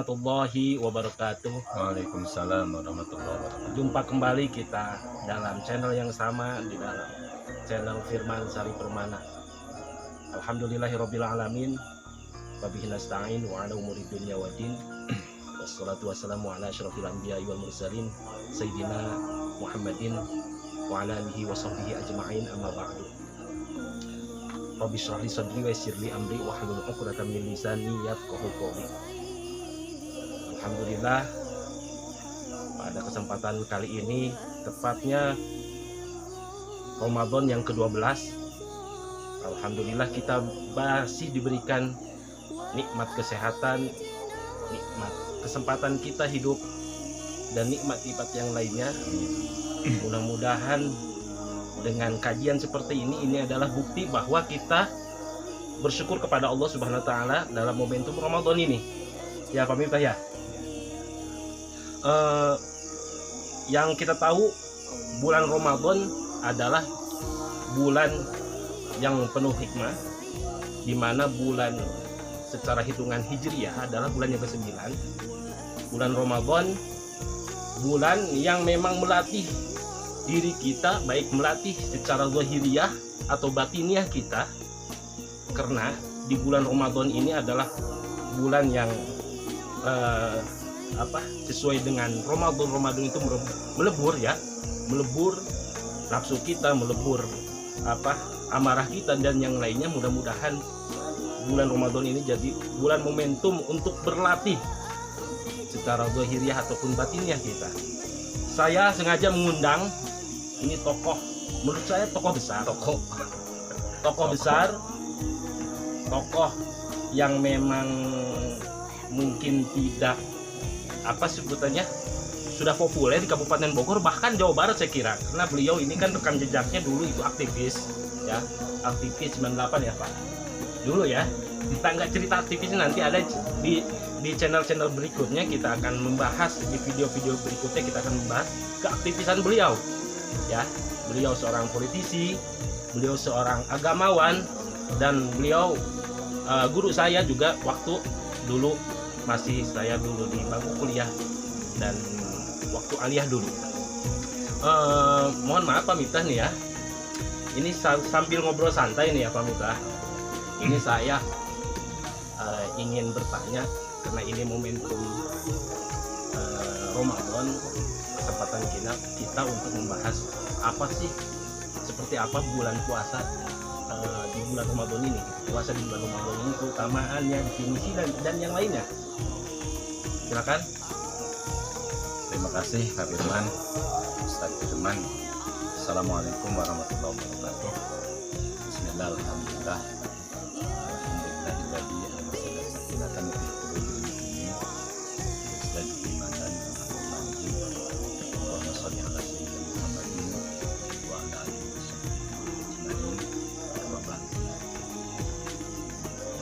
warahmatullahi wabarakatuh. Waalaikumsalam warahmatullahi wabarakatuh. Jumpa kembali kita dalam channel yang sama, di dalam channel Firman Sari Permana. Alhamdulillahirabbil alamin. Wabihi nasta'in wa ala umuri dunya waddin. Wassalatu wassalamu ala asyrofil anbiya'i wal mursalin sayyidina Muhammadin wa ala alihi wa sahbihi ajma'in, amma ba'du. Rabbi shrah li sadri wa yassir li amri wahlul 'uqdatam min lisani yafqahu qawli. Alhamdulillah, pada kesempatan kali ini, tepatnya Ramadan yang ke-12, alhamdulillah kita masih diberikan nikmat kesehatan, nikmat kesempatan kita hidup, dan nikmat-nikmat yang lainnya. Mudah-mudahan dengan kajian seperti ini adalah bukti bahwa kita bersyukur kepada Allah Subhanahu wa taala dalam momentum Ramadan ini. Ya, pemirsa ya. Yang kita tahu, bulan Ramadan adalah bulan yang penuh hikmah, di mana bulan secara hitungan hijriyah adalah bulan yang ke-9. Bulan Ramadan, bulan yang memang melatih diri kita, baik melatih secara zahiriyah atau batiniah kita, karena di bulan Ramadan ini adalah bulan yang sesuai dengan Ramadan itu melebur nafsu kita, melebur amarah kita dan yang lainnya. Mudah-mudahan bulan Ramadan ini jadi bulan momentum untuk berlatih secara zahiriyah ataupun batiniah kita. Saya sengaja mengundang ini tokoh, menurut saya tokoh besar, tokoh yang memang mungkin tidak sebutannya sudah populer di Kabupaten Bogor, bahkan Jawa Barat saya kira, karena beliau ini kan rekam jejaknya dulu itu aktivis ya, aktivis 98 ya Pak, dulu ya. Kita nggak cerita aktivisnya, nanti ada di channel-channel berikutnya, kita akan membahas di video-video berikutnya, kita akan membahas keaktivisan beliau ya. Beliau seorang politisi, beliau seorang agamawan, dan beliau guru saya juga waktu dulu masih saya dulu di bangku kuliah dan waktu aliyah dulu. Mohon maaf Pak Miftah nih ya, ini sambil ngobrol santai nih ya Pak Miftah. Ini saya ingin bertanya, karena ini momentum Ramadan, kesempatan kita untuk membahas seperti apa bulan puasa di bulan Ramadan ini, puasa di bulan Ramadan ini, keutamaannya, definisi dan yang lainnya. Silakan. Terima kasih Kak Firman, Ustaz Firman. Assalamualaikum warahmatullahi wabarakatuh. Bismillah, alhamdulillah. Alhamdulillahilladzi anzala sakinatan fi qulubil mu'minin wa imanan wa sholli ala sayyidina Muhammadin wa ala alihi wasallam.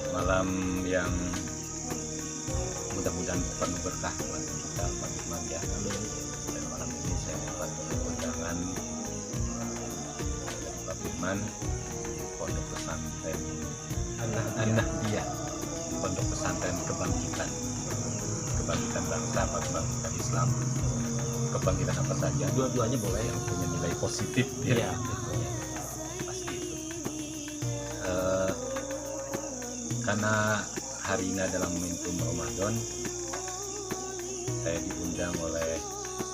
Malam yang mudah-mudahan penuh berkah buat kita Pak Firman ya. Dan malam ini saya dapat undangan dari Pak Firman, Pondok Pesantren An-Nahdiyah, Pondok Pesantren Kebangkitan bangsa, kebangkitan Islam, kebangkitan apa saja, dua-duanya boleh, yang punya nilai positif ya. Pasti itu. Karena hari ini adalah momentum Ramadan, saya diundang oleh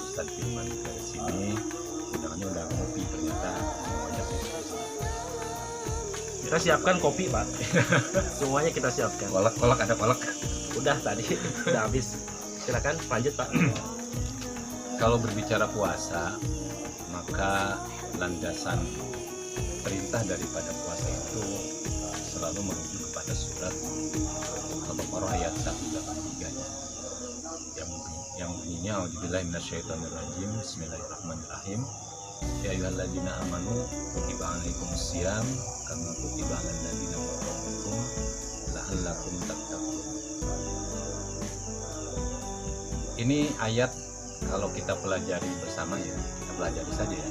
Ustaz Firman ke sini. Undangannya udah ngopi, ternyata semuanya Kita siapkan kopi Pak. Semuanya kita siapkan. kolak ada kolak. Udah tadi udah habis. Silakan lanjut Pak. Kalau berbicara puasa, maka landasan perintah daripada puasa itu selalu merujuk kepada surat Al-Baqarah ayat 183-nya yang bunyinya auzubillahi minasyaitonirrajim, bismillahirrahmanirrahim, ya ayyuhalladzina amanu kutiba alaikumus syiyam kama kutiba alal ladzina min qablikum la'allakum tattaqun. Ini ayat kalau kita pelajari bersama ya, kita pelajari saja ya,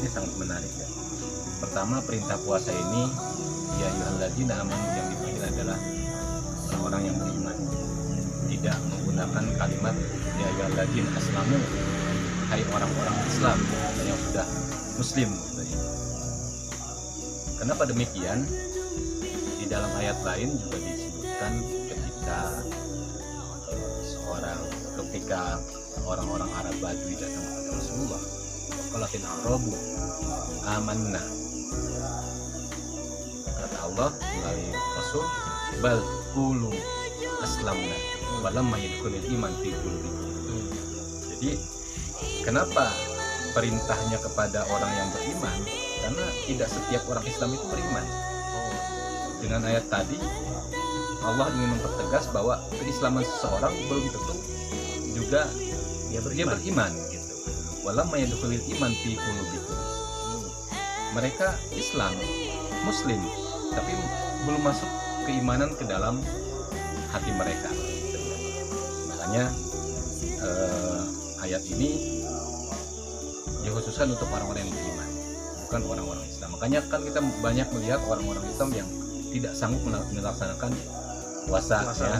ini sangat menarik ya. Pertama, perintah puasa ini ya ayyuhalladzina amanu, yang dipanggil adalah orang-orang yang beriman. tidak menggunakan kalimat ya ayyuhalladzina aslamu, hai orang-orang Islam yang sudah muslim gitu ya. Kenapa demikian? Di dalam ayat lain juga disebutkan ketika orang-orang Arab Badui datang kepada Rasulullah, qalatil arabu amanna, kata Allah melalui Rasul, bal qulu aslamna walamma yadkhulul iman fi qulubikum. Jadi kenapa perintahnya kepada orang yang beriman? Karena tidak setiap orang Islam itu beriman. Dengan ayat tadi Allah ingin mempertegas bahwa keislaman seseorang belum tentu juga dia beriman gitu. Walamma yadkhulul iman fi qulubikum. Mereka Islam, Muslim, tapi belum masuk keimanan ke dalam hati mereka. Makanya ayat ini dikhususkan untuk orang-orang yang beriman, bukan orang-orang Islam. Makanya kan kita banyak melihat orang-orang Islam yang tidak sanggup melaksanakan puasa ya.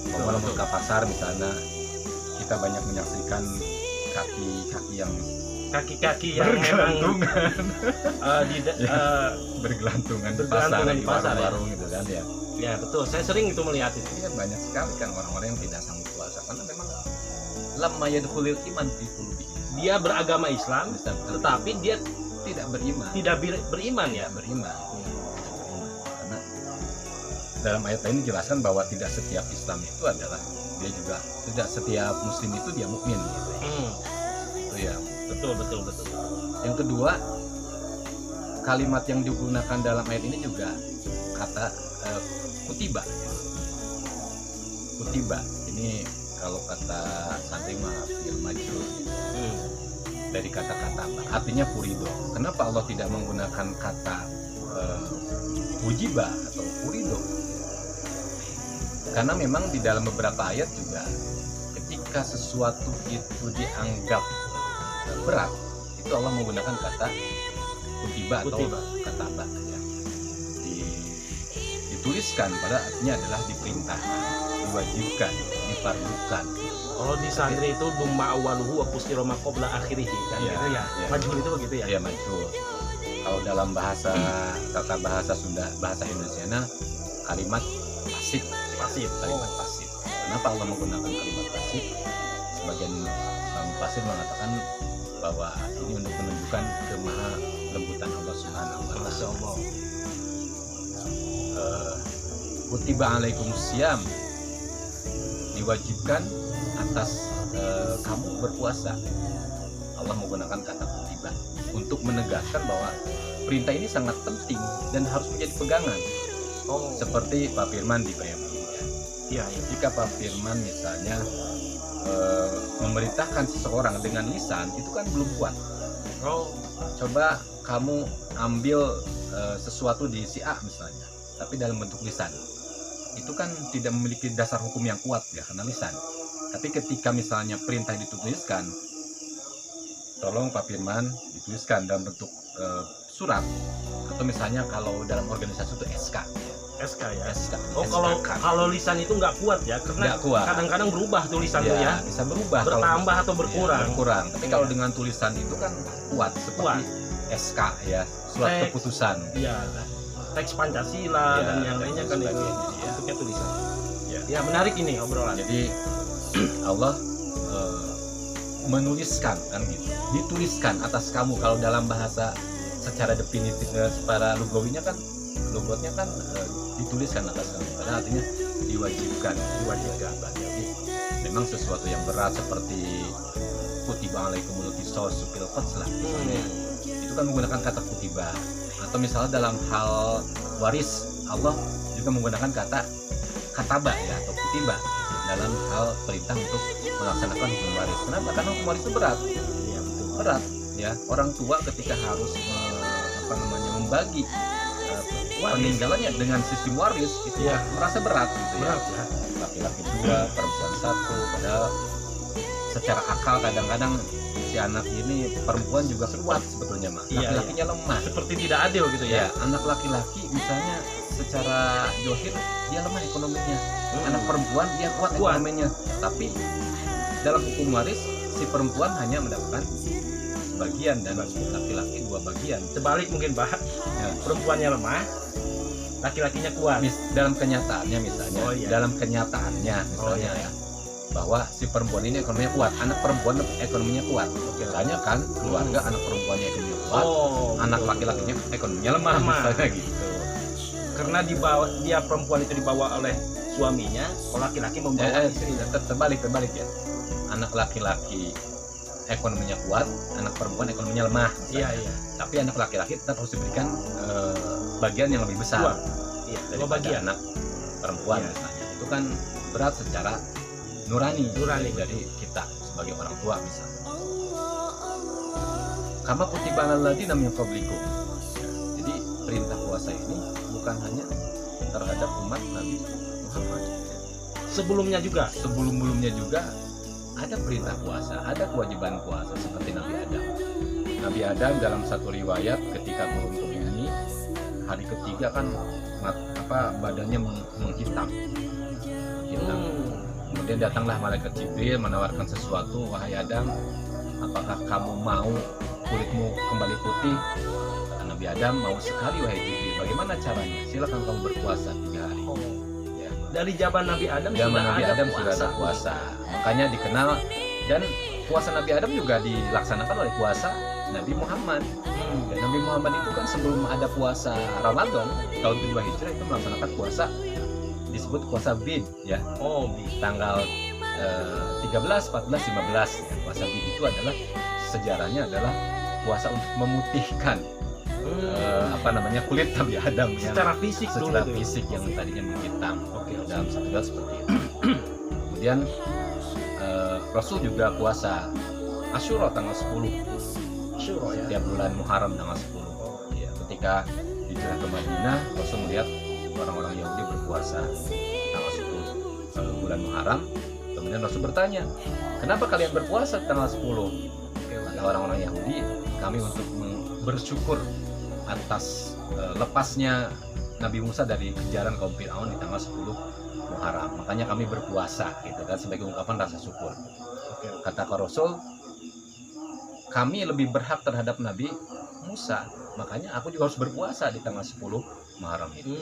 Kalau buka pasar misalnya, kita banyak menyaksikan kaki-kaki yang bergelantungan bergelantungan di pasar, di warung-warung gitu kan ya. Ya betul, saya sering itu melihat itu. Ya, banyak sekali kan orang-orang yang tidak sanggup puasa karena memang lamma yadkhulul iman fi qulubi. Dia beragama Islam, tetapi dia tidak beriman. Beriman ya, beriman. Karena dalam ayat ini dijelaskan bahwa tidak setiap Islam itu adalah dia juga, tidak setiap Muslim itu dia mukmin gitu. Itu ya. Betul. Yang kedua, kalimat yang digunakan dalam ayat ini juga kata kutiba. Kutiba ini kalau kata santri mah yang maju dari kata-kata artinya furido. Kenapa Allah tidak menggunakan kata wujiba atau furido? Karena memang di dalam beberapa ayat juga ketika sesuatu itu dianggap berat, itu Allah menggunakan kata kutiba atau kataba ya. Dituliskan, pada artinya adalah diperintahkan, diwajibkan, difardukan. Oh, di santri itu dumma awaluhu wa qustira ma qabla akhirih kan ya, gitu ya. Ya. Majhul itu begitu ya? Iya, majhul. Kalau dalam tata bahasa Sunda, bahasa Indonesianya kalimat pasif. Kalimat pasif. Kenapa Allah menggunakan kalimat pasif? Sebagian pasif mengatakan bahwa ini untuk menunjukkan kemaha lembutan Allah Subhanahu wa taala. Kutiba alaikumusiyam, diwajibkan atas kamu berpuasa. Allah menggunakan kata kutiba untuk menegaskan bahwa perintah ini sangat penting dan harus menjadi pegangan. Seperti Pak Firman di PMI. Ya, jika Pak Firman misalnya memerintahkan seseorang dengan lisan, itu kan belum kuat. Coba kamu ambil sesuatu di si A misalnya, tapi dalam bentuk lisan, itu kan tidak memiliki dasar hukum yang kuat ya, karena lisan. Tapi ketika misalnya perintah dituliskan, tolong Pak Firman dituliskan dalam bentuk surat, atau misalnya kalau dalam organisasi itu SK ya. SK ya. SK. Kalau lisan itu nggak kuat ya, karena kadang-kadang berubah tulisan tuh ya. Bisa berubah. Bertambah atau berkurang. Berkurang. Tapi kalau dengan tulisan itu kan kuat seperti SK ya, surat keputusan. Iya. Teks Pancasila dan yang lainnya kan itu bentuknya tulisan. Ya, menarik ini obrolan. Jadi Allah menuliskan kan gitu. Dituliskan atas kamu, kalau dalam bahasa secara definitif secara lugawinya kan dituliskan atas kamu. Karena artinya diwajibkan. Jadi memang sesuatu yang berat seperti kutiba alaikumul qisas fil qatl misalnya. Itu kan menggunakan kata kutiba. Atau misalnya dalam hal waris, Allah juga menggunakan kata kataba ya, atau kutiba dalam hal perintah untuk melaksanakan hukum waris. Kenapa? Karena hukum waris itu berat. Iya, betul. Berat ya. Orang tua ketika harus membagi peninggalannya dengan sistem waris itu merasa berat gitu ya. Laki-laki 2, perempuan 1, padahal secara akal kadang-kadang si anak ini perempuan juga kuat sebetulnya mah. Laki-lakinya lemah. Seperti tidak adil gitu ya. Anak laki-laki misalnya secara johir dia lemah ekonominya, anak perempuan dia kuat Kuat. ekonominya. Tapi dalam hukum waris si perempuan hanya mendapatkan sebagian dan laki-laki 2 bagian. Sebalik mungkin Pak, Ya. perempuannya lemah, laki-lakinya kuat. Dalam kenyataannya misalnya, Oh, iya. dalam kenyataannya misalnya iya. ya, bahwa si perempuan ini ekonominya kuat, anak perempuan ekonominya kuat. Misalnya kan keluarga anak perempuannya ekonominya kuat, Oh, anak betul. laki-lakinya ekonominya lemah, Lemah. misalnya gitu. Karena dia perempuan itu dibawa oleh suaminya, kalau laki-laki membawa istri. Terbalik ya. Anak laki-laki ekonominya kuat, anak perempuan ekonominya lemah. Iya, misalnya. iya. Tapi anak laki-laki tetap harus diberikan bagian yang lebih besar. Dua. Iya, 2 daripada bagian. anak perempuan Iya. misalnya. Itu kan berat secara nurani dari betul. kita sebagai orang tua misalnya. Kama kutiba alal ladzina min qablikum. Jadi perintah puasa ini bukan hanya terhadap umat Nabi Muhammad. Sebelumnya juga. Sebelum-belumnya juga ada perintah puasa, ada kewajiban puasa seperti Nabi Adam. Nabi Adam dalam satu riwayat ketika turun ke bumi, hari ketiga kan badannya menghitam. Kemudian datanglah malaikat Jibril menawarkan sesuatu, wahai Adam, apakah kamu mau kulitmu kembali putih? Kata Nabi Adam, mau sekali wahai Jibril. Bagaimana caranya? Silakan kamu berpuasa 3 hari. Ya. Dari zaman Nabi Adam Zaman Nabi ada Adam sudah ada puasa. Makanya dikenal, dan puasa Nabi Adam juga dilaksanakan oleh puasa Nabi Muhammad. Dan Nabi Muhammad itu kan sebelum ada puasa Ramadan tahun kedua Hijrah itu melaksanakan puasa disebut puasa Bid ya. Oh, Tanggal 13, 14, 15 ya. Puasa Bid itu adalah sejarahnya adalah puasa untuk memutihkan kulit Nabi Adam ya. Secara fisik Secara dulu. fisik yang tadinya menghitam. Dalam satu hal seperti itu. Kemudian Rasul juga puasa Asyura tanggal 10 Syuro ya. setiap bulan Muharram tanggal 10 ya, ketika hijrah ke Madinah Rasul melihat orang-orang Yahudi berpuasa tanggal 10 bulan Muharram. Kemudian Rasul bertanya, kenapa kalian berpuasa tanggal 10? Kata orang-orang Yahudi, kami untuk bersyukur atas lepasnya Nabi Musa dari kejaran kaum Fir'aun di tanggal 10 Muharram, makanya kami berpuasa gitu kan, sebagai ungkapan rasa syukur. Kata Rasul, kami lebih berhak terhadap Nabi Musa, makanya aku juga harus berpuasa di tanggal 10 Muharram itu.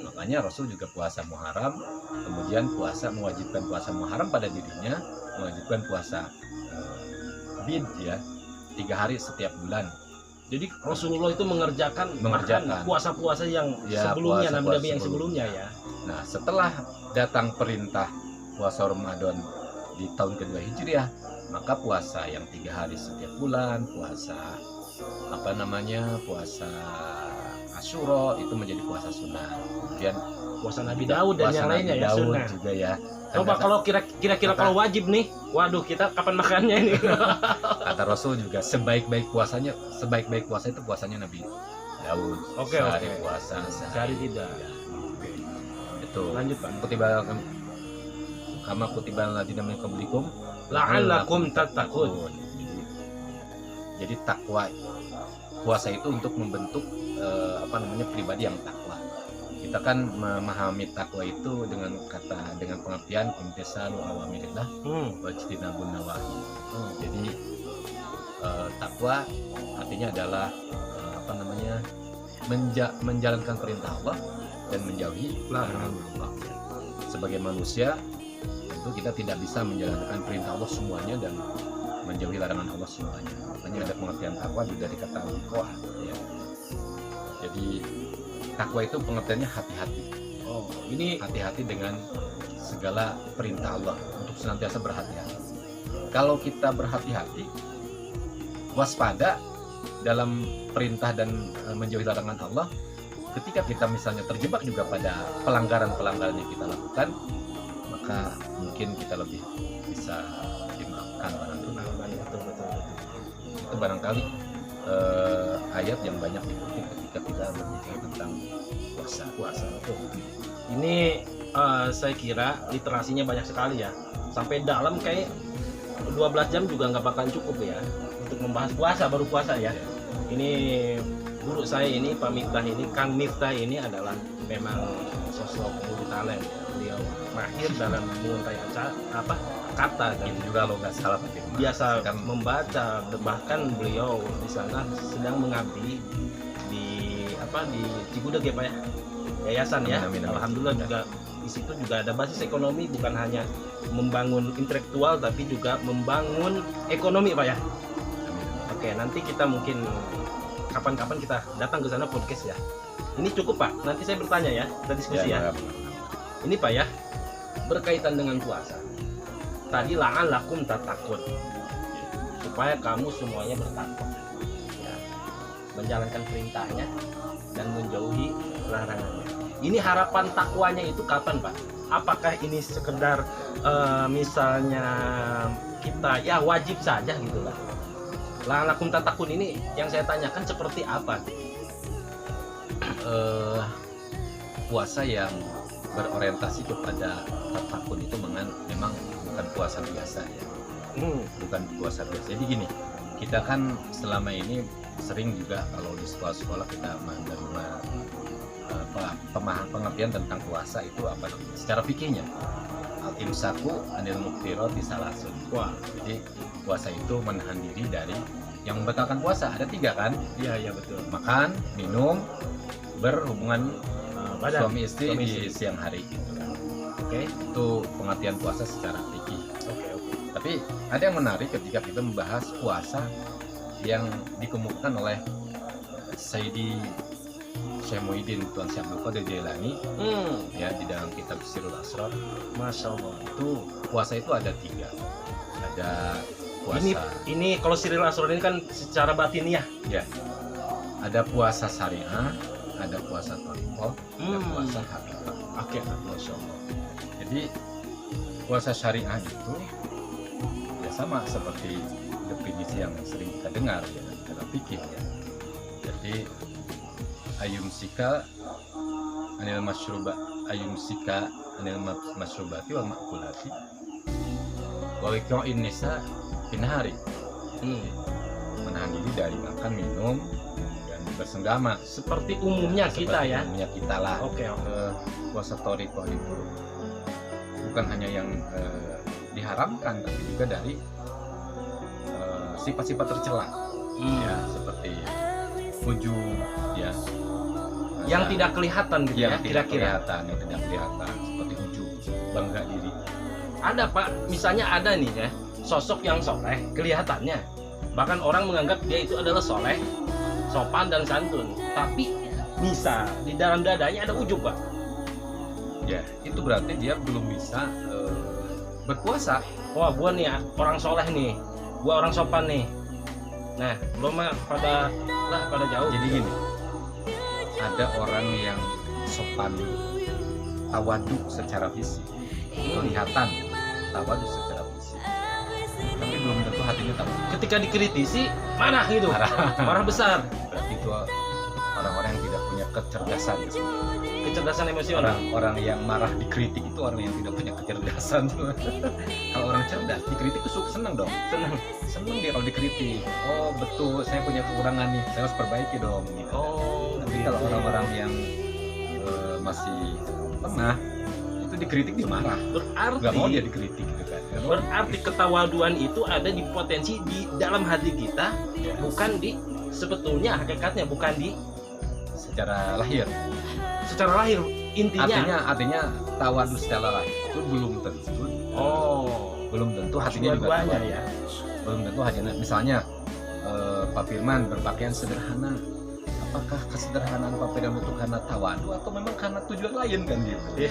Makanya Rasul juga puasa Muharram, kemudian mewajibkan puasa Muharram pada dirinya, mewajibkan puasa Bid ya, 3 hari setiap bulan. Jadi Rasulullah itu mengerjakan puasa-puasa yang Ya, sebelumnya, puasa-puasa Nabi-Nabi yang sebelumnya ya. Nah, setelah datang perintah puasa Ramadan di tahun kedua Hijriah, maka puasa yang 3 hari setiap bulan, puasa puasa Asyura itu menjadi puasa sunnah. Kemudian Puasa Nabi Daud dan puasa yang lainnya Nabi ya, Daud sunnah. juga ya. Coba kalau kira-kira kalau wajib nih, waduh kita kapan makannya ini? Kata Rasul juga sebaik-baik puasa itu puasanya Nabi Daud. Oke. Sehari puasa, Sehari tidak. Itu. Lanjut Pak. Kama kutiba alladziina min qablikum La'allakum tattaqun. Jadi takwa, puasa itu untuk membentuk pribadi yang takwa. Kita kan memahami takwa itu dengan pengertian imtisalu awamirillah wa ijtinabun nawahi. Jadi takwa artinya adalah menjalankan perintah Allah dan menjauhi larangan Allah. Sebagai manusia tentu kita tidak bisa menjalankan perintah Allah semuanya dan menjauhi larangan Allah semuanya. Makanya ada pengertian takwa dari kata wiqah ya. Jadi takwa itu pengertiannya hati-hati. Ini hati-hati dengan segala perintah Allah, untuk senantiasa berhati-hati. Kalau kita berhati-hati, waspada dalam perintah dan menjauhi larangan Allah, ketika kita misalnya terjebak juga pada pelanggaran-pelanggaran yang kita lakukan, maka mungkin kita lebih bisa dimaafkan barangkali. Betul. Itu barangkali ayat yang banyak dikutip ketika kita berbicara tentang puasa. Ini saya kira literasinya banyak sekali ya. Sampai dalam kayak 12 jam juga nggak bakalan cukup ya untuk membahas puasa, baru puasa ya. Ini guru saya ini Pak Miftah ini, Kang Miftah ini adalah memang sosok guru talent ya. Beliau mahir dalam menguntai kata dan Itu juga lo nggak salah Pak Firman. biasa Kan membaca, bahkan beliau di sana sedang mengabdi di di Cigudeg ya Pak ya, yayasan ya. Amin, amin, amin. Alhamdulillah juga di situ juga ada basis ekonomi, bukan hanya membangun intelektual tapi juga membangun ekonomi Pak ya. Oke, nanti kita mungkin kapan-kapan kita datang ke sana podcast ya. Ini cukup Pak, nanti saya bertanya ya, kita diskusi ya. Ini Pak ya, berkaitan dengan puasa. Tadi la'allakum tattaqun, supaya kamu semuanya bertakwa, ya, menjalankan perintahnya dan menjauhi larangannya. Ini harapan takwanya itu kapan Pak? Apakah ini sekedar misalnya kita ya wajib saja gitu lah? La'allakum tattaqun ini yang saya tanyakan seperti apa? Puasa yang berorientasi kepada takun itu memang bukan puasa biasa ya. Bukan puasa biasa. Jadi gini, kita kan selama ini sering juga kalau di sekolah-sekolah kita menerima pemahaman pengertian tentang puasa itu apa secara fikihnya. Al-imsaku anil muftirati salasun. Wah, Jadi puasa itu menahan diri dari yang membatalkan puasa. Ada 3 kan? iya betul. Makan, minum, berhubungan Badan. suami istri Suami di istri. siang hari gitu kan. Oke. Itu pengertian puasa secara fikih. Oke. Tapi ada yang menarik ketika kita membahas puasa yang dikemukakan oleh Sayyidi Syekh Muhyiddin Tuan Syekh Abdul Qadir Jailani ya di dalam kitab Sirul Asrar. Masya Allah. Itu puasa itu ada 3. Ada puasa Ini kalau Siril Asrar ini kan secara batiniah. ya. Ada puasa syariah, ada puasa thariqah, ada puasa haqiqah. Oke, Masya Allah. Jadi puasa syariah itu ya sama seperti definisi yang sering kita dengar ya dalam fikih ya. Jadi ayumsika anil masyrubati wal makulati wa wiqa'in nisa binahari. Menahan diri dari makan, minum, dan bersenggama. Seperti umumnya kita Seperti ya. umumnya kita lah. Oke. Puasa thariqah itu bukan hanya yang diharamkan, tapi juga dari sifat-sifat tercela ya, seperti ujub ya, Yang tidak kelihatan gitu yang ya, tidak kira-kira. kelihatan seperti ujub, bangga diri. Ada Pak, misalnya ada nih ya, sosok yang soleh kelihatannya, bahkan orang menganggap dia itu adalah soleh, sopan dan santun, tapi bisa di dalam dadanya ada ujub Pak. Ya, itu berarti dia belum bisa berpuasa. Wah, gua nih ya, orang soleh nih, gua orang sopan nih. Nah, lo mah pada jauh. Jadi gini, ada orang yang sopan, tawaduk secara fisik, kelihatan tawaduk secara fisik, tapi belum tentu hatinya tawaduk. Ketika dikritisi, marah gitu. Marah besar. Berarti itu orang-orang yang tidak punya kecerdasan. Kecerdasan emosional. Orang yang marah dikritik itu orang yang tidak punya kecerdasan. Kalau orang cerdas dikritik itu senang dong. Senang dia kalau dikritik. Oh betul, saya punya kekurangan nih, saya harus perbaiki dong. Gitu. Tapi kalau orang-orang yang masih lemah itu dikritik dia marah. Gak mau dia dikritik gitu kan. Berarti ketawaduan itu ada di potensi di dalam hati kita, bukan di sebetulnya hakikatnya, bukan di secara lahir. Secara lahir intinya. Artinya tawadu secara lahir itu belum tentu. Belum tentu hatinya juga dua-duanya tawadu. ya. Belum tentu hatinya. Misalnya Pak Firman berpakaian sederhana. Apakah kesederhanaan Pak Firman itu karena tawadu atau memang karena tujuan lain kan gitu?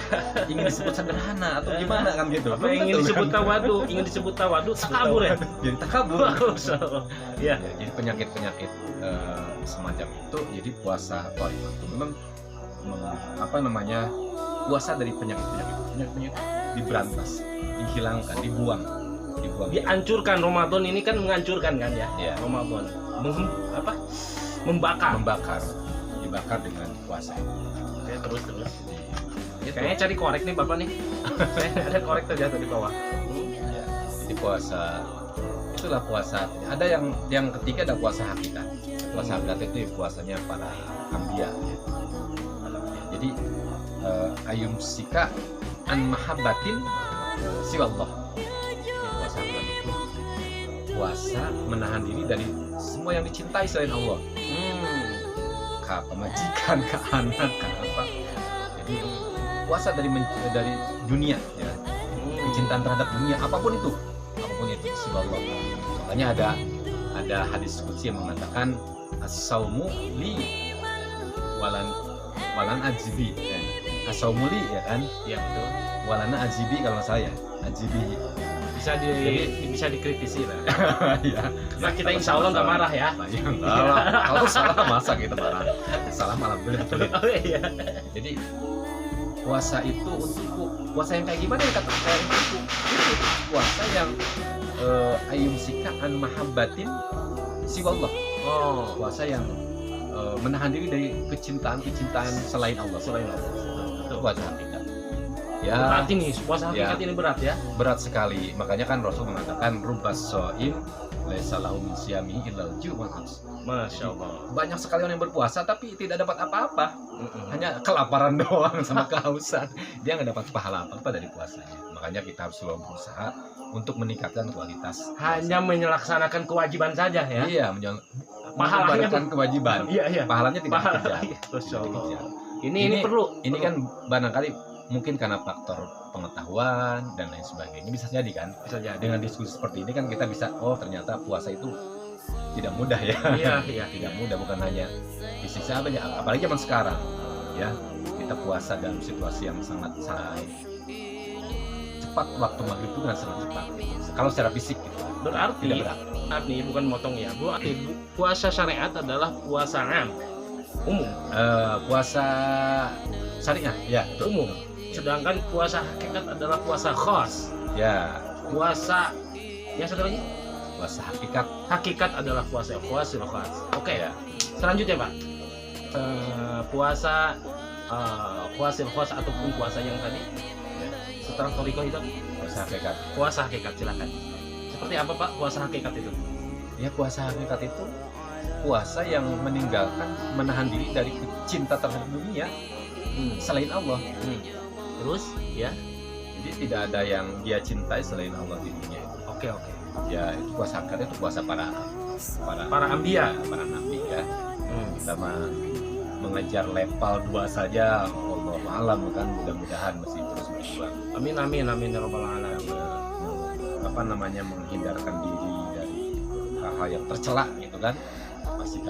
Ingin disebut sederhana atau gimana kan gitu? Apa yang ingin disebut tawadu? Ingin disebut tawadu takabur ya? Jadi takabur. Ya. Jadi penyakit-penyakit semacam itu. Jadi puasa thariqah itu memang puasa dari penyakit diberantas, dihilangkan, dibuang. Dihancurkan. Ramadan ini kan menghancurkan kan ya? Ya. Ramadan membakar. Dibakar dengan puasa. Oke, terus. Itu. Kayaknya cari korek nih Bapak nih. Saya ada korek terjatuh di bawah. Ya, jadi puasa itulah puasa. Ada yang ketiga ada puasa hakikat. Puasa berat itu ya puasanya para anbiya. Jadi ayumsika an mahabbatin siwallah. Puasa berat itu puasa menahan diri dari semua yang dicintai selain Allah. Ke pemajikan, ke anak, ke apa. Jadi puasa dari dunia ya. Kecintaan terhadap dunia apapun itu siwallah. Makanya ada hadis qudsi yang mengatakan as-saumu li walan ajibi ya. As-saumu li ya kan? Iya betul. Walana ajibi kalau nggak salah ya. Ajibi Bisa dikritisi lah. Ya. Nah, kita insya Allah nggak marah ya. Kalau salah masa kita marah. Salah malah boleh. Oh iya. Jadi puasa itu untukku. Puasa yang kayak gimana yang kata saya untukku? Puasa yang ayumsika an mahabbatin siwallah. Oh, Puasa yang menahan diri dari kecintaan selain Allah. Itu puasa hakikat. Ya, berarti nih puasa hakikat Ya. ini berat ya. berat sekali. Makanya kan Rasul mengatakan rubbas shaim laisa lahu min siyamihi illal ju' wal abs. Masya Allah. Banyak sekali orang yang berpuasa tapi tidak dapat apa-apa. Hanya kelaparan doang sama kehausan. Dia nggak dapat pahala apa-apa dari puasanya. Makanya kita harus selalu berusaha untuk meningkatkan kualitas. Hanya melaksanakan kewajiban saja ya. Iya, Pahalanya menjalankan kewajiban. Iya. Pahalanya tidak Pahala. dikejar. Iya, Masya Tidak Allah. dikejar. Ini perlu. Ini kan barangkali mungkin karena faktor pengetahuan dan lain sebagainya, bisa jadi kan. bisa jadi. Dengan diskusi seperti ini kan kita bisa, oh ternyata puasa itu tidak mudah ya. Iya. Tidak mudah, bukan hanya fisik saja, apalagi zaman sekarang ya, kita puasa dalam situasi yang sangat cepat, waktu maghrib itu kan sangat cepat kalau secara fisik gitu. Berarti Tidak berat. maaf nih, bukan motong ya. Berarti puasa syariat adalah puasa am, umum. Puasa syariah ya, betul. Umum. Sedangkan puasa hakikat adalah puasa khas. Ya, Puasa yang satu lagi, puasa hakikat hakikat adalah puasa khas. Oke. ya. Selanjutnya Pak, puasa khas ataupun puasa yang tadi setelah toriko itu Puasa hakikat. puasa hakikat, silakan. Seperti apa Pak puasa hakikat itu? Ya, puasa hakikat itu puasa yang menahan diri dari cinta terhadap dunia selain Allah. Terus ya, Jadi tidak ada yang dia cintai selain Allah di dunia itu. oke. Ya, itu puasa hakikat itu puasa para Anbiya. para nabi ya. Sama mengejar level 2 saja, Allah alam kan, mudah-mudahan masih terus berjuang. Amin ya rabbal alamin. Apa namanya, menghindarkan diri dari hal-hal yang tercela gitu kan, masih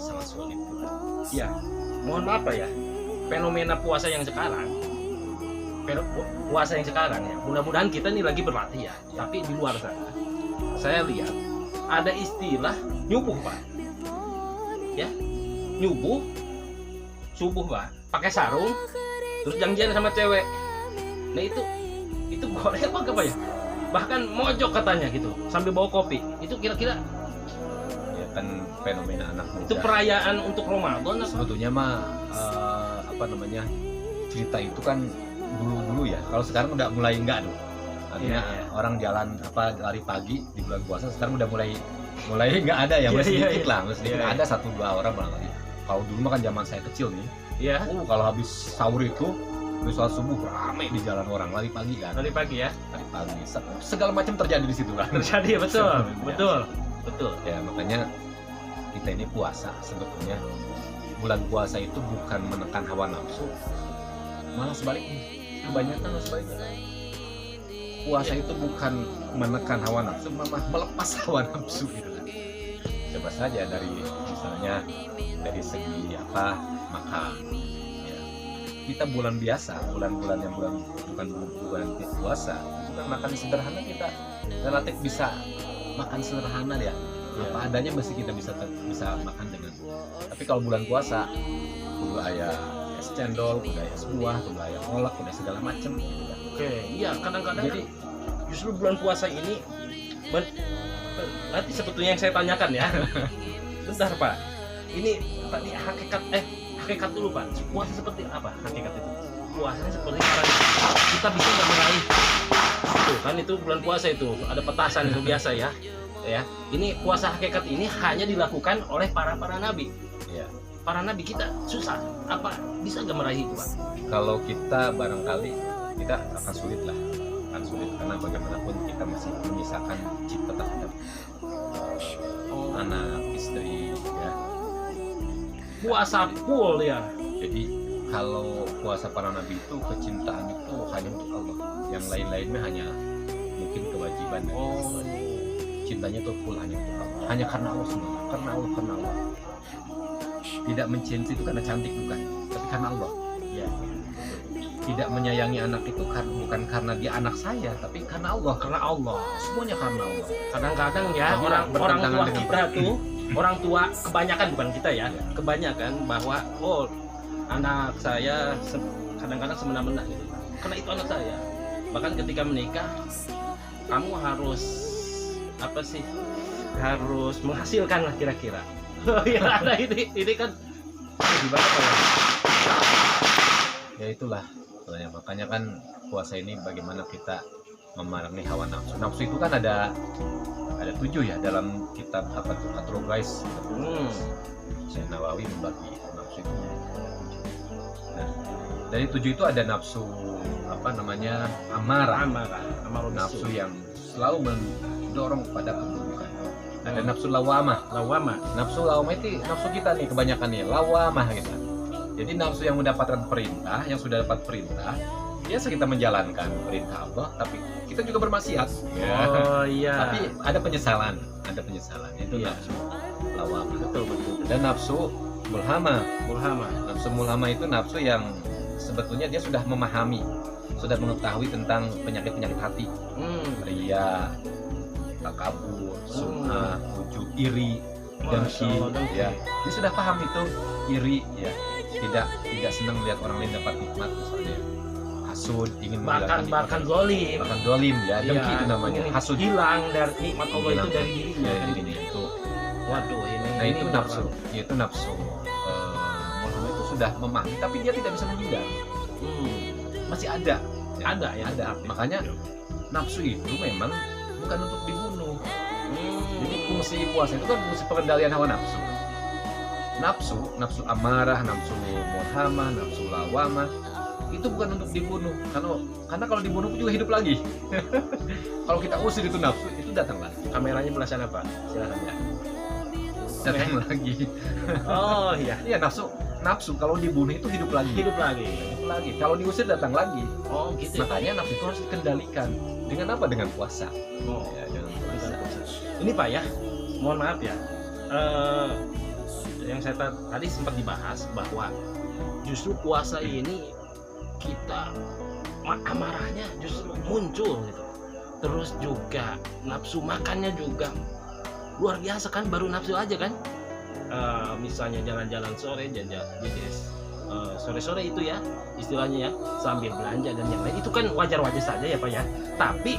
sangat sulit. Ya, mohon maaf Pak ya, fenomena puasa yang sekarang ya, mudah-mudahan kita nih lagi berlatih ya. Tapi di luar sana saya lihat ada istilah nyubuh Pak ya, nyubuh subuh Pak, pakai sarung terus janjian sama cewek. Nah itu boleh apa ya, bahkan mojok katanya gitu sambil bawa kopi. Itu kira-kira Ya kan fenomena anak muda. itu perayaan untuk Ramadan apa? Sebetulnya mah apa namanya, cerita itu kan dulu ya. Kalau sekarang udah mulai enggak dong. Artinya Iya. orang jalan lari pagi di bulan puasa sekarang udah mulai nggak ada ya, Iya, masih iya, sedikit iya. lah, masih sedikit. Iya. Ada 1-2 orang barangkali. Kalau dulu mah kan zaman saya kecil nih, Ya, kalau habis sahur itu, habis sholat subuh rame di jalan orang lari pagi kan, dari pagi ya. lari pagi. Segala macam terjadi di situ kan. Terjadi betul. Ya makanya kita ini puasa sebetulnya, bulan puasa itu bukan menekan hawa nafsu, malah sebaliknya. Kebanyakan malah sebaliknya. Puasa itu bukan menekan hawa nafsu, malah melepas hawa nafsu gitu kan. Coba saja dari misalnya dari segi makan. Ya. Kita bulan biasa, bulan-bulan yang bukan bulan puasa, itu kan makan sederhana, kita relatif bisa makan sederhana ya. Apa adanya masih kita bisa makan dengan. Tapi kalau bulan puasa, kudu aya es cendol, kudu aya es buah, kudu aya kolak, kudu segala macam gitu kan. Oke, iya kadang-kadang Jadi justru bulan puasa ini nanti sebetulnya yang saya tanyakan ya. Bentar Pak, ini tadi hakikat dulu Pak. Puasa seperti apa hakikat itu? Puasanya seperti apa? Kita bisa nggak meraih? Tuh kan itu bulan puasa itu ada petasan itu biasa ya. ya. Ini puasa hakikat ini hanya dilakukan oleh para nabi. Ya. Para nabi kita susah. Apa bisa nggak meraih itu, Pak? Kalau kita barangkali kita akan sulit lah, akan sulit karena bagaimanapun kita masih menyisakan cipta terhadap anak, istri, ya. Puasa full ya. Jadi kalau puasa para nabi itu kecintaan itu hanya untuk Allah, yang lain-lainnya hanya mungkin kewajiban. Oh. Cintanya itu full hanya untuk Allah, hanya karena Allah semua, karena Allah. Tidak mencintai itu karena cantik bukan, tapi karena Allah. Ya. Tidak menyayangi anak itu bukan karena dia anak saya, tapi karena Allah. Karena Allah. Semuanya karena Allah. Kadang-kadang ya Tapi orang bertentangan tua dengan kita tuh, orang tua kebanyakan bukan kita ya, kebanyakan bahwa anak saya kadang-kadang semena-mena gitu. Karena itu anak saya. Bahkan ketika menikah, kamu harus apa sih? Harus menghasilkan lah kira-kira. Ya ada ini kan gimana Pak ya? Ya itulah sebenarnya, makanya kan puasa ini bagaimana kita memerangi hawa nafsu. Nafsu itu kan ada 7 ya dalam kitab apa tuh Atrogais. Syekh Nawawi membagi nafsu itu. Nah, dari 7 itu ada nafsu apa namanya amarah, nafsu yang selalu mendorong kepada keburukan. Ada nafsu lawamah. Nafsu lawamah itu nafsu kita nih kebanyakan nih lawamah gitu. Jadi nafsu yang mendapatkan perintah, yang sudah dapat perintah, biasa kita menjalankan perintah Allah, tapi kita juga bermaksiat. Oh iya. Tapi ada penyesalan itu Iya. nafsu lawamah. Betul. Dan nafsu mulhamah. Nafsu mulhamah itu nafsu yang sebetulnya dia sudah memahami, sudah mengetahui tentang penyakit-penyakit hati, ria, takabur, sum'ah, ujub, iri, dengki, ya. Dia sudah paham itu iri, ya. Tidak senang melihat orang lain dapat nikmat, misalnya hasud, ingin menghilangkan bahkan dolim. bahkan dolim, ya. Dengki itu namanya. Hasud Hilang dari nikmat Allah itu dari dirinya. dari dirinya itu. Waduh ini. Nah itu nafsu, yaitu nafsu. Muhammad itu sudah memahami, tapi dia tidak bisa menghindar. Masih ada. Ya, Ada ya. ada. Makanya nafsu itu memang bukan untuk dibunuh. Jadi fungsi puasa itu kan fungsi pengendalian hawa nafsu. Nafsu amarah, nafsu mulhamah, nafsu lawamah itu bukan untuk dibunuh. Karena kalau dibunuh juga hidup lagi. Kalau kita usir itu nafsu, itu datang lagi. Kameranya belah sana Pak. Silakan ya. Datang lagi. Oh iya. Iya nafsu kalau dibunuh itu hidup lagi. Hidup lagi. Kalau diusir datang lagi. Oh gitu. Makanya nafsu itu harus dikendalikan. Dengan apa? Dengan puasa. Oh. Ya, dengan puasa. Ini Pak ya, mohon maaf ya. Yang saya tadi sempat dibahas bahwa justru puasa ini kita amarahnya justru muncul gitu. Terus juga nafsu makannya juga luar biasa kan, baru nafsu aja kan. Misalnya jalan-jalan sore, sore-sore itu ya istilahnya ya, sambil belanja dan yang lain itu kan wajar-wajar saja ya Pak ya. Tapi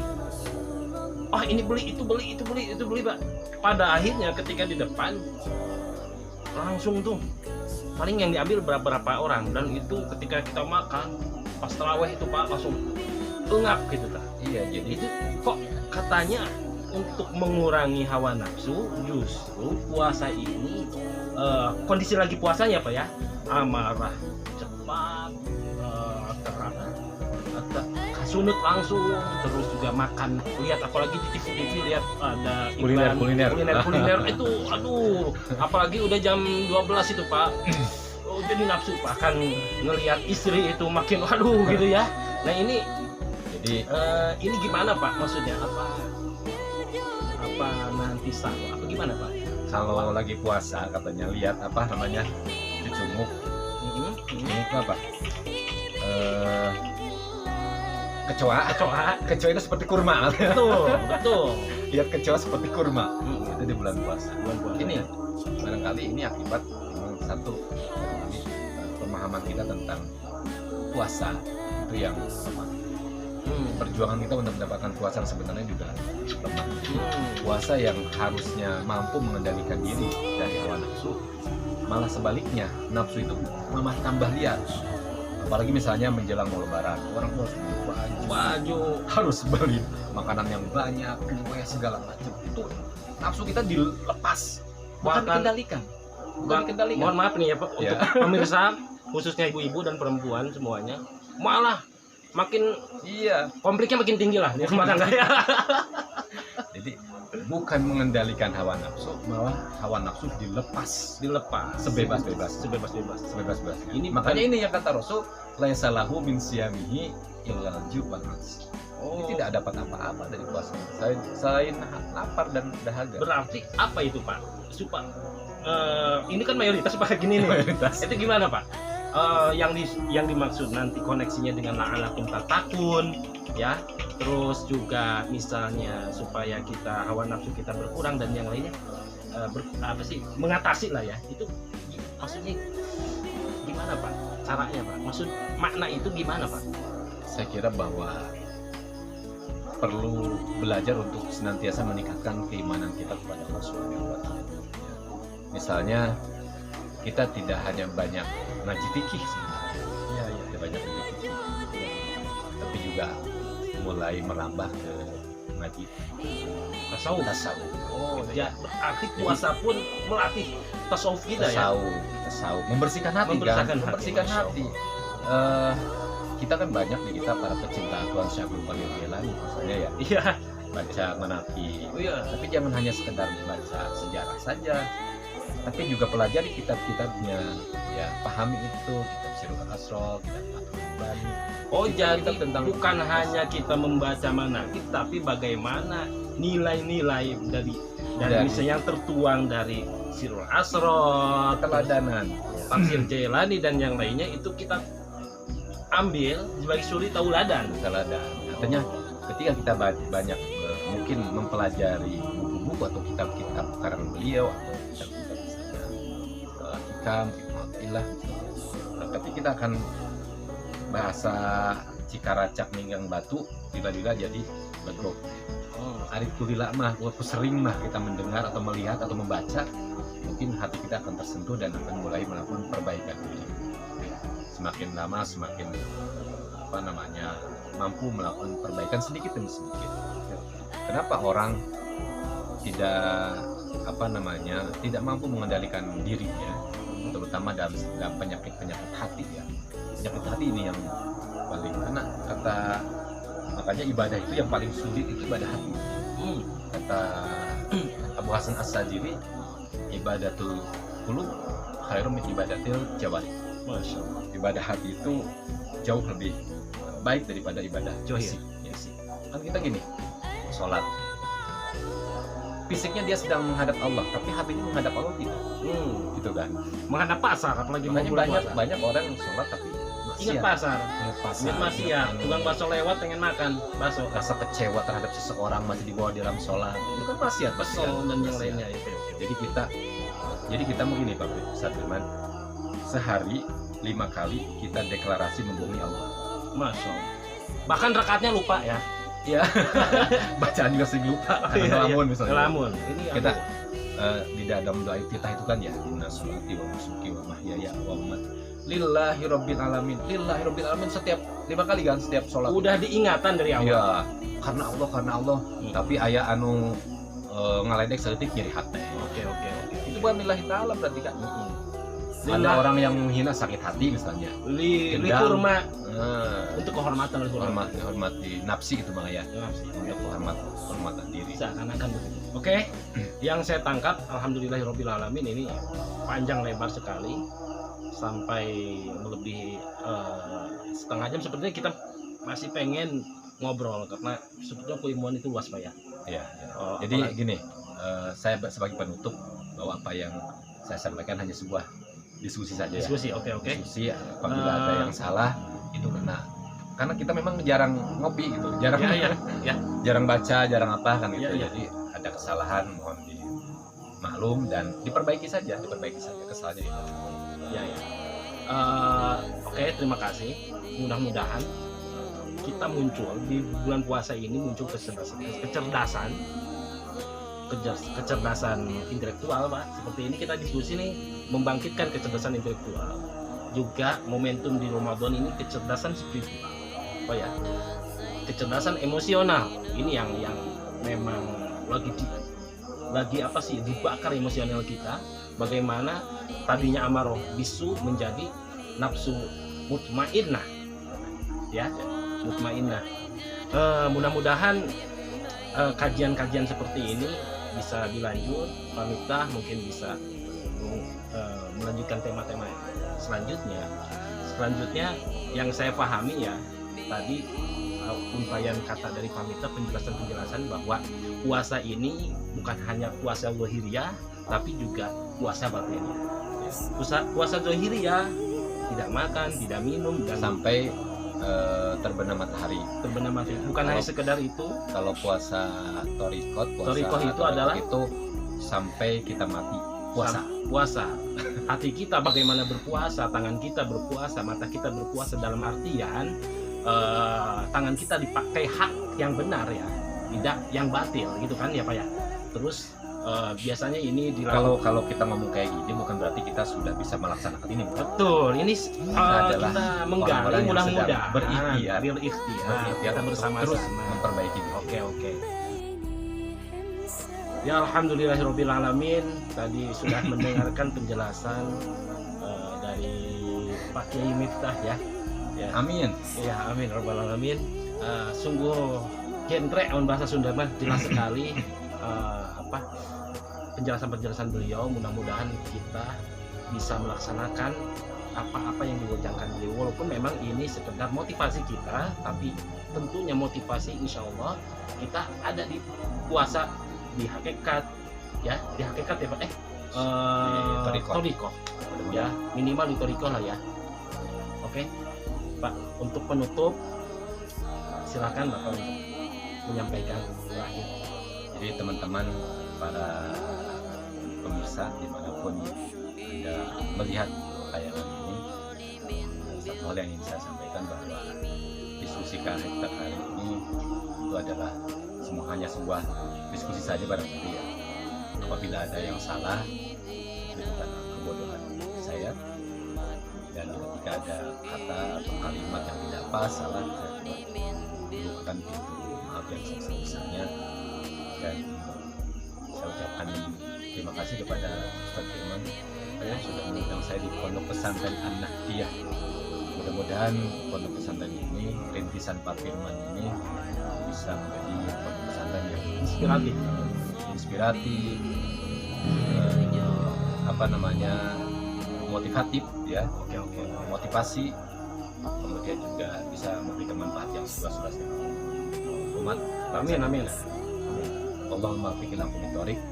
ini beli, itu beli Pak. Pada akhirnya ketika di depan langsung tuh paling yang diambil berapa orang, dan itu ketika kita makan pas taraweh itu Pak langsung engap gitu Pak. Iya, jadi Itu kok katanya untuk mengurangi hawa nafsu, justru puasa ini kondisi lagi puasanya Pak ya, amarah cepat, sunut langsung, terus juga makan, lihat apalagi di TV lihat ada iklan kuliner itu aduh, apalagi udah jam 12 itu Pak. Jadi nafsu Pak kan ngelihat istri itu makin aduh gitu ya. Nah ini ini gimana Pak, maksudnya apa nanti sahur apa gimana Pak? kalau lagi puasa katanya lihat apa namanya cucumuk. Ini apa? Kecoa itu seperti kurma. Betul. Lihat kecoa seperti kurma. Itu di bulan puasa. Ini barangkali ini akibat satu pemahaman kita tentang puasa itu yang lemah. Perjuangan kita untuk mendapatkan puasa sebenarnya juga lemah. Puasa yang harusnya mampu mengendalikan diri dari hawa nafsu, malah sebaliknya nafsu itu malah tambah liar. Apalagi misalnya menjelang mau lebaran, orang harus beli baju, harus beli makanan yang banyak, kue segala macam. Itu nafsu kita dilepas, bukan Bahkan- dikendalikan. Mohon maaf nih ya Pak, untuk Ya. pemirsa khususnya ibu-ibu dan perempuan semuanya, malah makin Iya. konfliknya makin tinggi lah di rumah tangga ya. Jadi bukan mengendalikan hawa nafsu, malah hawa nafsu dilepas Dilepas sebebas-bebas. sebebas-bebas. Sebebas-bebasnya. Ini Makanya bukan- ini yang kata Rasul, laisa lahu min siyamihi illal ju' wal 'atsh. Oh, Ini tidak dapat apa-apa dari puasa selain lapar dan dahaga. berarti apa itu Pak? Ini kan mayoritas Pak gini nih. Mayoritas. Itu gimana Pak? Yang dimaksud nanti koneksinya dengan la'alakum tattaqun ya. Terus juga misalnya supaya kita hawa nafsu kita berkurang dan yang lainnya mengatasi lah ya. Itu maksudnya gimana Pak? Caranya Pak? Maksud makna itu gimana Pak? Saya kira bahwa perlu belajar untuk senantiasa meningkatkan keimanan kita kepada Allah Subhanahu wa taala. Misalnya kita tidak hanya banyak ngaji fikih sebenarnya. Iya, iya. Tidak banyak ngaji fikih. Tapi juga mulai merambah ke ngaji Tasawuf. tasawuf. Oh, Gitu ya berarti puasa pun melatih tasawuf kita ya. Tasawuf, membersihkan hati Membersihkan kan? hati, Membersihkan Masya hati. Kita kan banyak nih, kita para pecinta Tuhan Syahbul Qadir Jailani misalnya ya, Iya. baca menati. Oh iya. Tapi jangan hanya sekedar baca sejarah saja, tapi juga pelajari kitab-kitabnya, ya pahami itu, kitab Sirul Asrar, kitab Fathul Bari. Oh, jadi Kitab tentang bukan hanya kita membaca manakib, tapi bagaimana nilai-nilai dari misalnya yang tertuang dari Sirul Asrar, keteladanan. Tafsir Jailani dan yang lainnya itu kita ambil sebagai suri tauladan. Teladan. Artinya ketika kita banyak mungkin mempelajari buku-buku atau kitab-kitab karangan beliau atau kitab-kitab misalnya Hikam, Ibnu Athaillah, tapi kita akan bahasa Cikaracak Ninggang Batu tiba-tiba jadi betul. Arif kulila mah, waktu sering mah kita mendengar atau melihat atau membaca, mungkin hati kita akan tersentuh dan akan mulai melakukan perbaikan diri. Semakin lama semakin mampu melakukan perbaikan sedikit demi sedikit. Kenapa orang tidak tidak mampu mengendalikan dirinya, terutama dalam penyakit hati ya. Penyakit hati ini yang paling, karena makanya ibadah itu yang paling sulit itu ibadah hati. Kata Abu Hasan As-Sajili, ibadatul qulub khairum min ibadatil jawarih. Masya Allah. Ibadah hati itu jauh lebih baik daripada ibadah Zohir. fisik. Kan kita gini, sholat, fisiknya dia sedang menghadap Allah, tapi hatinya menghadap Allah tidak, gitu kan? Menghadap pasar apalagi mau Makanya bulan puasa. banyak orang yang sholat tapi Ingat maksiat. pasar. Ingat pasar, Ingat maksiat. Tukang bakso lewat pengen makan bakso. rasa kecewa terhadap seseorang masih dibawa di dalam sholat, itu kan maksiat pasti Bakso kan? dan yang Maksiat. lainnya itu. Jadi kita begini Pak Ustaz Firman, sehari 5 kali kita deklarasi membohongi Allah. Masya Allah. Bahkan rakaatnya lupa ya. Iya. Bacaan juga sering lupa. Iya, Ngelamun misalnya. Ngelamun. Ini Kita aduh. di dalam doa iftitah itu kan ya, inna sholati wa nusuki wa mahyaya wa mamati lillahi rabbil alamin. Lillahi rabbil alamin setiap 5 kali kan setiap sholat. Udah diingatan dari awal. Iya. Karena Allah. Tapi aya anu ngaledek sedetik nyeri hati. Oke. Itu bukan lillahi ta'ala berarti kan. Ada Lillah- orang yang menghina sakit hati misalnya. li Gendang. kurma Nah, untuk kehormatan hormati nafsi itu Bang ya. Untuk kehormatan diri. Seakan-akan begitu. Oke, yang saya tangkap alhamdulillahirabbil alamin ini panjang lebar sekali sampai melebihi setengah jam. Sepertinya kita masih pengen ngobrol karena sebetulnya keilmuan itu luas Pak ya. Iya. Oh, Jadi apalagi- gini, saya sebagai penutup bahwa apa yang saya sampaikan hanya sebuah diskusi saja ya. diskusi. Oke. Diskusi apabila ada yang salah itu karena kita memang jarang ngopi gitu, jarang Ya. jarang baca, jarang apa kan gitu. Ya. Jadi ada kesalahan mohon dimaklum dan diperbaiki saja kesalahannya itu. Ya. Oke, terima kasih. Mudah-mudahan kita muncul di bulan puasa ini muncul kecerdasan intelektual Pak. Seperti ini kita diskusi nih membangkitkan kecerdasan intelektual. Juga momentum di Ramadan ini kecerdasan spiritual. Apa ya? Kecerdasan emosional. Ini yang memang lagi lagi apa sih dibakar emosional kita, bagaimana tadinya amaroh bisu menjadi nafsu mutmainnah, ya, mutmainnah. Mudah-mudahan kajian-kajian seperti ini bisa dilanjut. Pamitah mungkin bisa melanjutkan tema-tema selanjutnya. Selanjutnya yang saya pahami ya tadi untayan kata dari Pamitah, penjelasan-penjelasan bahwa puasa ini bukan hanya puasa zahiriyah tapi juga puasa batinnya. Puasa zahiriyah tidak makan, tidak minum dan sampai terbenam matahari. Terbenam matahari. Bukan hanya sekedar itu. Kalau puasa torikot, itu adalah itu sampai kita mati. Puasa. Hati kita bagaimana berpuasa, tangan kita berpuasa, mata kita berpuasa, dalam artian tangan kita dipakai hak yang benar ya, tidak yang batil gitu kan ya Pak ya. Terus biasanya ini kalau kita ngomong kayak gini bukan berarti kita sudah bisa melaksanakan ini. Betul, ini adalah kita menggali mudah-mudahan berikhtiar kita bersama-sama terus memperbaiki. Oke. Ya alhamdulillahirabbil alamin, tadi sudah mendengarkan penjelasan dari Pak Kiai Miftah ya. Amin. Ya amin rabbal alamin. Sungguh genre on bahasa Sunda mah jelas sekali penjelasan-penjelasan beliau. Mudah-mudahan kita bisa melaksanakan apa-apa yang diwajibkan beliau, walaupun memang ini sekedar motivasi kita, tapi tentunya motivasi insya Allah kita ada di puasa di hakikat ya, di hakikat ya Pak torikoh ya, minimal di torikoh lah ya. Oke Pak, untuk penutup silakan Bapak untuk menyampaikan terakhir. Jadi teman-teman para pemirsa dimanapun Anda melihat tayangan ini, satu hal yang ingin saya sampaikan bahwa diskusi kita kali ini itu adalah hanya sebuah diskusi saja barangkali ya. Apabila ada yang salah itu bukan kebodohan saya, dan ketika ada kata atau kalimat yang tidak pas, salah, saya bukan pintu maaf yang sebesar-besarnya, dan saya ucapkan terima kasih kepada Ustaz Firman yang sudah mengundang saya di Pondok Pesantren An-Nahdiyah. Mudah-mudahan pondok pesantren ini, rintisan Pak Firman ini bisa menjadi pondok pesantren yang inspiratif, motivatif ya. Oke. Motivasi, kemudian juga bisa memberikan manfaat yang seluas-luasnya umat. Amin. Allahumma fiqil.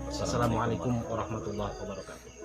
Assalamualaikum warahmatullahi wabarakatuh.